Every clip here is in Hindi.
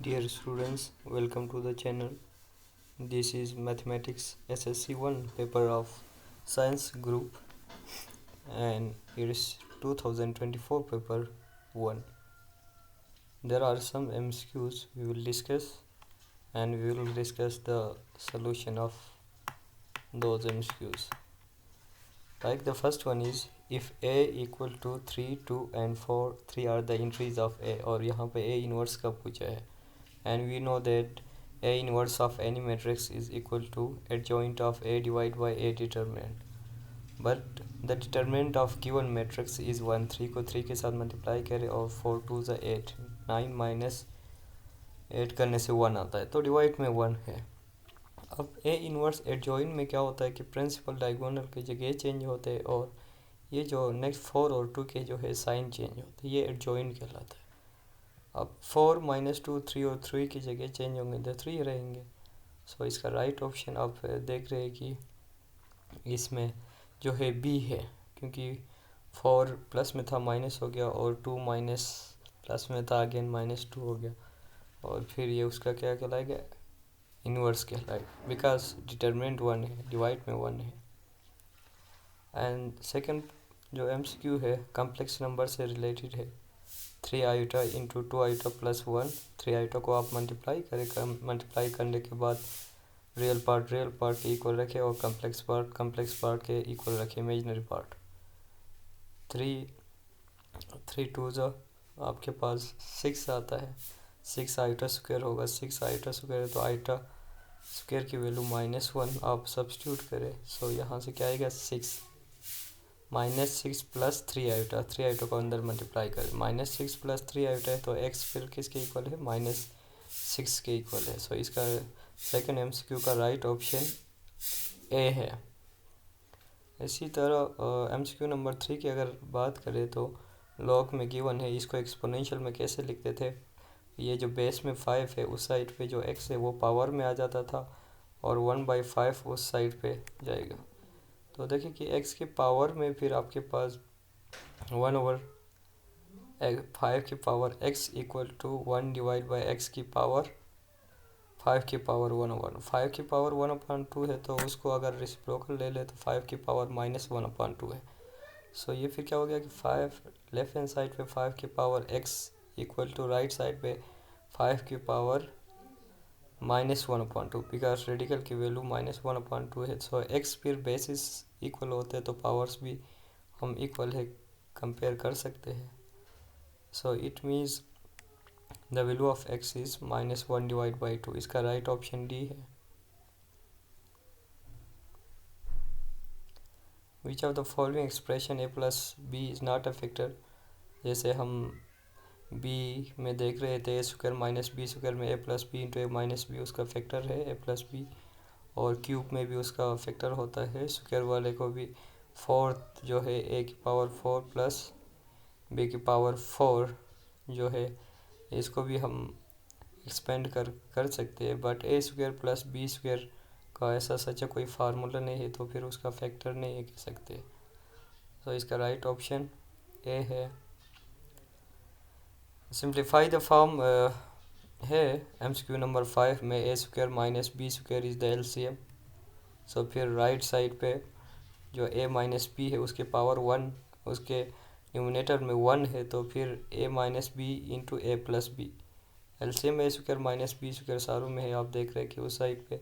Dear students, welcome to the channel. This is Mathematics SSC 1 paper of Science Group, and it is 2024 paper 1. There are some MCQs we will discuss, and we will discuss the solution of those MCQs. Like the first one is, if A equal to 3, 2 and 4, 3 are the entries of A, और यहाँ पे A inverse का पूछा है, and we know that A inverse of any matrix is equal to adjoint of A divided by A determinant, but the determinant of given matrix is 1. 3 को 3 के साथ मल्टीप्लाई करें और 4 2 ज़ा 8, 9 माइनस 8 करने से 1 आता है, तो डिवाइड में 1 है. अब ए इनवर्स एडजॉइंट में क्या होता है कि प्रिंसिपल डायगोनल के जगह चेंज होते हैं, और ये जो नेक्स्ट 4 और 2 के जो है साइन चेंज होते हैं, ये एडजॉइंट कहलाता है. अब 4 माइनस 2 3 और 3 की जगह चेंज होंगे तो 3 रहेंगे. सो इसका राइट ऑप्शन आप देख रहे हैं कि इसमें जो है बी है, क्योंकि 4 प्लस में था माइनस हो गया, और 2 माइनस प्लस में था अगेन माइनस 2 हो गया, और फिर ये उसका क्या कहलाएगा, इनवर्स कहलाएगा, बिकॉज डिटरमिनेंट 1 है, डिवाइड में 1 है. एंड सेकंड जो MCQ है कॉम्प्लेक्स नंबर से रिलेटेड है. 3 iota into 2 iota plus 1. 3 iota को आप मल्टीप्लाई करें, मल्टीप्लाई करने के बाद रियल पार्ट के इक्वल रखें, और कॉम्प्लेक्स पार्ट के इक्वल रखें इमेजिनरी पार्ट. 3 2 ज़ा आपके पास 6 आता है. 6 आइटा स्क्वायर होगा. 6 आइटा स्क्वायर है तो आइटा स्क्वायर की वैल्यू -1 आप सब्स्टिट्यूट करें. सो यहाँ से क्या आएगा, 6 -6 प्लस 3 आइटा. 3 आइटा को अंदर मल्टीप्लाई करें. -6 प्लस 3 आइटा है तो x फिर किसके इक्वल है, -6 के इक्वल है. सो इसका सेकंड MCQ का राइट ऑप्शन ए है. इसी तरह MCQ नंबर 3 की अगर बात करें तो लॉग में गिवन है, इसको एक्सपोनेंशियल में कैसे लिखते थे. ये जो बेस में 5 है उस साइड पे जो x है वो पावर में आ जाता था, और 1/5 उस साइड पे जाएगा. तो देखिए कि x के पावर में फिर आपके पास 1/5 की power x equal to 1 divide by x की पावर 5 की पावर 1/1. 5 की पावर 1/2 है, तो उसको अगर रेसिप्रोकल ले ले तो 5 की पावर -1/2 है. सो ये फिर क्या हो गया कि 5 लेफ्ट हैंड साइड पे 5 की power x equal to right side पे 5 की पावर -1/2, बिकॉज रेडिकल की वैल्यू -1/2 है. सो x फिर बेसिस इक्वल होते हैं तो पावर्स भी हम इक्वल है कंपेयर कर सकते हैं. So it means the value of x is -1 divide by 2. इसका राइट ऑप्शन डी है. Which of the following expression a plus B is not a factor. जैसे हम b में देख रहे थे a² माइनस बी स्क्वायर में a plus B into A minus B उसका फैक्टर है a प्लस बी, और क्यूब में भी उसका फैक्टर होता है. स्क्वायर वाले को भी फोर्थ जो है a की पावर 4 प्लस b की पावर 4 जो है इसको भी हम एक्सपेंड कर सकते हैं, बट a² प्लस b² का ऐसा सच कोई फार्मूला नहीं है, तो फिर उसका फैक्टर नहीं कह सकते. तो इसका राइट ऑप्शन ए है. सिंप्लीफाई द फॉर्म है MCQ नंबर 5 में a² minus b² is the LCM. सो फिर राइट साइड पे जो a माइनस बी है उसके पावर 1, उसके न्यूमिनेटर में 1 है, तो फिर a minus B into A plus B. LCM a² minus b² सारों में है. आप देख रहे हैं कि उस साइड पे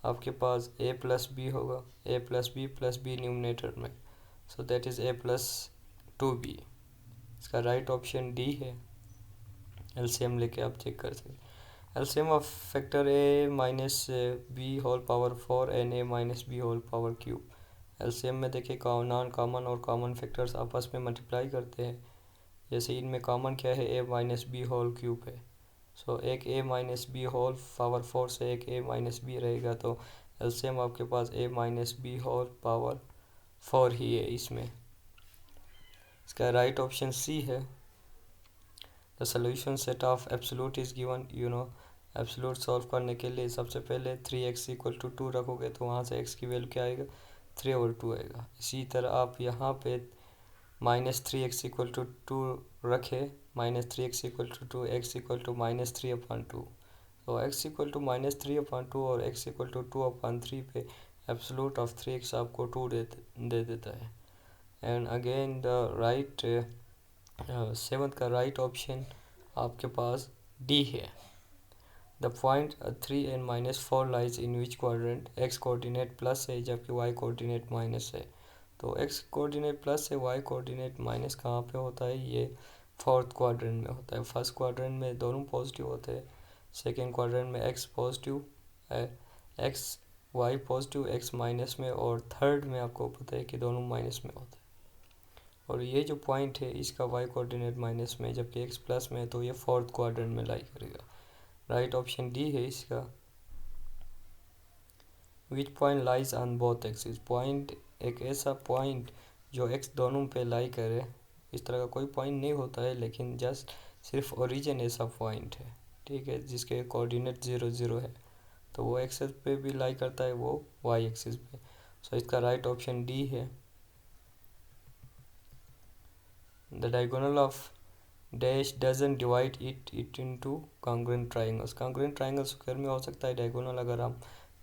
आपके पास a प्लस बी होगा, a प्लस बी न्यूमिनेटर में. So that is a plus 2b. इसका राइट ऑप्शन डी है. एलसीएम लेके आप चेक कर सकते हैं. LCM of factor a minus B whole power 4 and a minus B whole power cube. LCM में देखिए नॉन कॉमन और कॉमन फैक्टर्स आपस में मल्टीप्लाई करते हैं. जैसे इनमें कॉमन क्या है, a minus B whole cube है. सो एक a minus B whole power 4 से एक a माइनस बी रहेगा, तो एलसीएम आपके पास a minus B whole power 4 ही है इसमें. इसका राइट ऑप्शन सी है. The solution set of absolute is given. Absolute solve करने के लिए सबसे पहले 3x इक्वल टू 2 रखोगे तो वहाँ से x की वैल्यू क्या आएगा, 3/2 आएगा. इसी तरह आप यहाँ पे -3x इक्वल टू 2 रखें, -3x = 2, x = -3/2। तो x = -3/2 और x = 2/3 पे एब्सोल्यूट ऑफ 3x आपको 2 दे देता है। And again the right seventh का राइट ऑप्शन आपके पास डी है। The point 3 and -4 lies in which quadrant, x coordinate plus है जबकि y कोऑर्डिनेट माइनस है। तो x कोऑर्डिनेट प्लस है, y कोऑर्डिनेट माइनस कहाँ पे होता है? ये फोर्थ क्वाड्रेंट में होता है। फर्स्ट क्वाड्रेंट में दोनों पॉजिटिव होते हैं, सेकेंड क्वाड्रेंट में x पॉजिटिव है, x y positive, x minus में, और थर्ड में आपको पता है कि दोनों माइनस में होते हैं। और ये जो पॉइंट है इसका y कोऑर्डिनेट माइनस में जबकि x प्लस में है, तो ये फोर्थ क्वाड्रेंट में लाई करेगा। राइट ऑप्शन डी है इसका। Which point lies on both axis, point एक ऐसा पॉइंट जो x दोनों पे लाई करे। इस तरह का कोई पॉइंट नहीं होता है, लेकिन जस्ट सिर्फ ओरिजिन ऐसा पॉइंट है, ठीक है, जिसके कोऑर्डिनेट 0 0 है। तो वो एक्सिस पे भी लाई करता है, वो y एक्सिस पे। सो इसका राइट ऑप्शन डी है। The diagonal of dash doesn't divide it into congruent triangles. Congruent triangle square में हो सकता है डायगोनल, अगर हम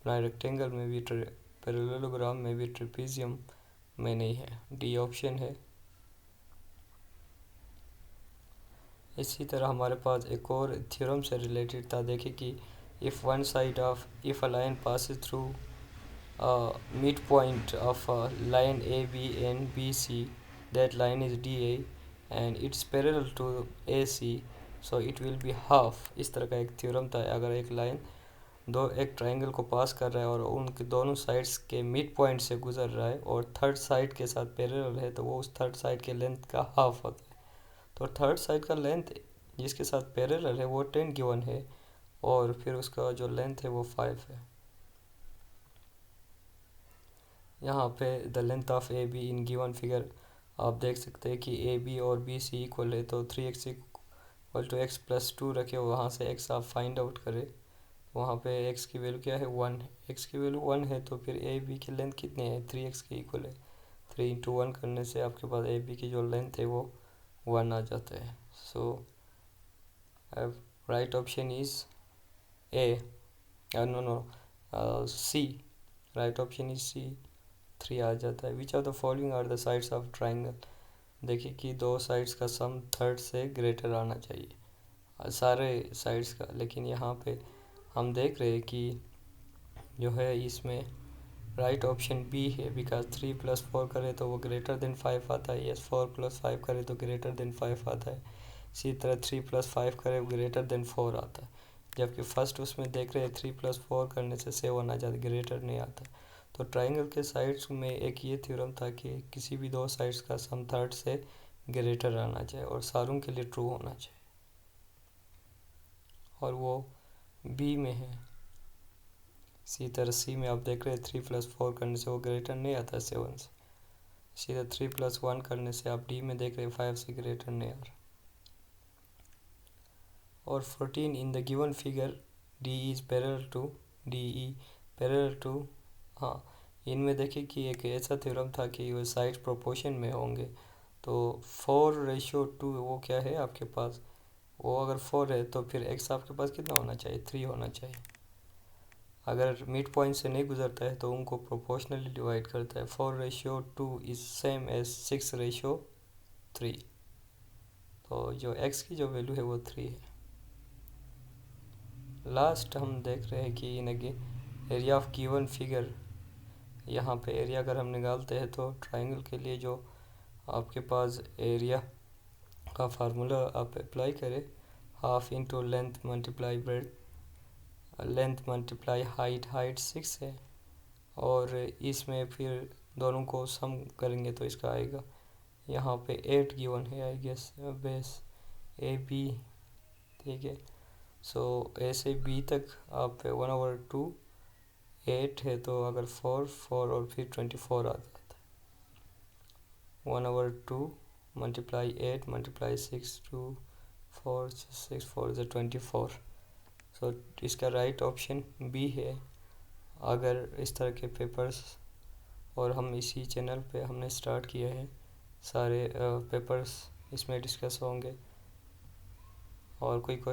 बनाए रेक्टेंगल में भी, पैरेललोग्राम में भी, ट्रेपेजियम में नहीं है। डी ऑप्शन है। इसी तरह हमारे पास एक और थ्योरम से रिलेटेड था। देखिए कि if one side of if a line passes through mid point of line A B and B C, that line is D A and its parallel to A C, so it will be half. इस तरह का एक थ्योरम था। अगर एक लाइन एक ट्राइंगल को पास कर रहा है और उनके दोनों साइड्स के मिड पॉइंट से गुजर रहा है और थर्ड साइड के साथ पैरेलल है, तो वो उस थर्ड साइड के लेंथ का हाफ होता है। तो थर्ड साइड का लेंथ जिसके साथ पैरेलल है वो 10 गिवन है, और फिर उसका जो लेंथ है वो 5 है। यहाँ पे the length of A be in given figure आप देख सकते हैं कि ए बी और बी सी इक्वल है, तो 3x इक्वल टू x + 2 रखे, वहाँ से x आप फाइंड आउट करें। वहाँ पे x की वैल्यू क्या है? 1 है। x की वैल्यू 1 है, तो फिर ए बी की लेंथ कितनी है? 3x के इक्वल है। 3 × 1 करने से आपके पास ए बी की जो लेंथ है वो 1 आ जाता है। So right option is A, no no, C. Right option is C, 3 आ जाता है। Which of the following are the sides of triangle. देखिए कि दो साइड्स का सम थर्ड से ग्रेटर आना चाहिए, सारे साइड्स का। लेकिन यहाँ पे हम देख रहे हैं कि जो है इसमें राइट ऑप्शन बी है, बिकॉज 3 + 4 करे तो वो ग्रेटर देन 5 आता है। यस, 4 + 5 करे तो ग्रेटर देन 5 आता है। इसी तरह 3 + 5 करे ग्रेटर देन 4 आता है। जबकि फर्स्ट उसमें देख रहे हैं 3 + 4 करने से 7 आ जाता है, ग्रेटर नहीं आता। तो ट्राइंगल के साइड्स में एक ये थ्योरम था कि किसी भी दो साइड्स का सम थर्ड से ग्रेटर आना चाहिए, और सारों के लिए ट्रू होना चाहिए, और वो बी में है। इसी तरह सी में आप देख रहे हैं 3 + 4 करने से वो ग्रेटर नहीं आता 7 से। इसी तरह 3 + 1 करने से आप डी में देख रहे हैं 5 से ग्रेटर नहीं आ रहा। और 14 in the given figure D is parallel to D E parallel to, हाँ, इनमें देखिए कि एक ऐसा थ्योरम था कि वो साइड प्रोपोर्शन में होंगे। तो 4:2 वो क्या है आपके पास? वो अगर 4 है तो फिर x आपके पास कितना होना चाहिए? 3 होना चाहिए। अगर मिड पॉइंट से नहीं गुजरता है तो उनको प्रोपोर्शनली डिवाइड करता है। 4:2 इज सेम एज 6:3। तो जो x की जो वैल्यू है वो 3 है। लास्ट हम देख रहे हैं कि एरिया ऑफ गिवन फिगर। यहाँ पे एरिया अगर हम निकालते हैं तो ट्राइंगल के लिए जो आपके पास एरिया का फार्मूला आप अप्लाई करें, half into length multiply bread, length multiply height, height 6 है, और इसमें फिर दोनों को सम करेंगे तो इसका आएगा यहाँ पे 8 गिवन है, I guess base A B, ठीक है। सो ए से बी तक आप 1/2 8 है, तो अगर 4 और फिर 24 आ जाता है। 1/2 मल्टीप्लाई 8 मल्टीप्लाई 6 2 4 6 4 = 24। सो इसका राइट ऑप्शन बी है। अगर इस तरह के पेपर्स, और हम इसी चैनल पे हमने स्टार्ट किया है, सारे पेपर्स इसमें डिस्कस होंगे। और कोई क्वेश्चन?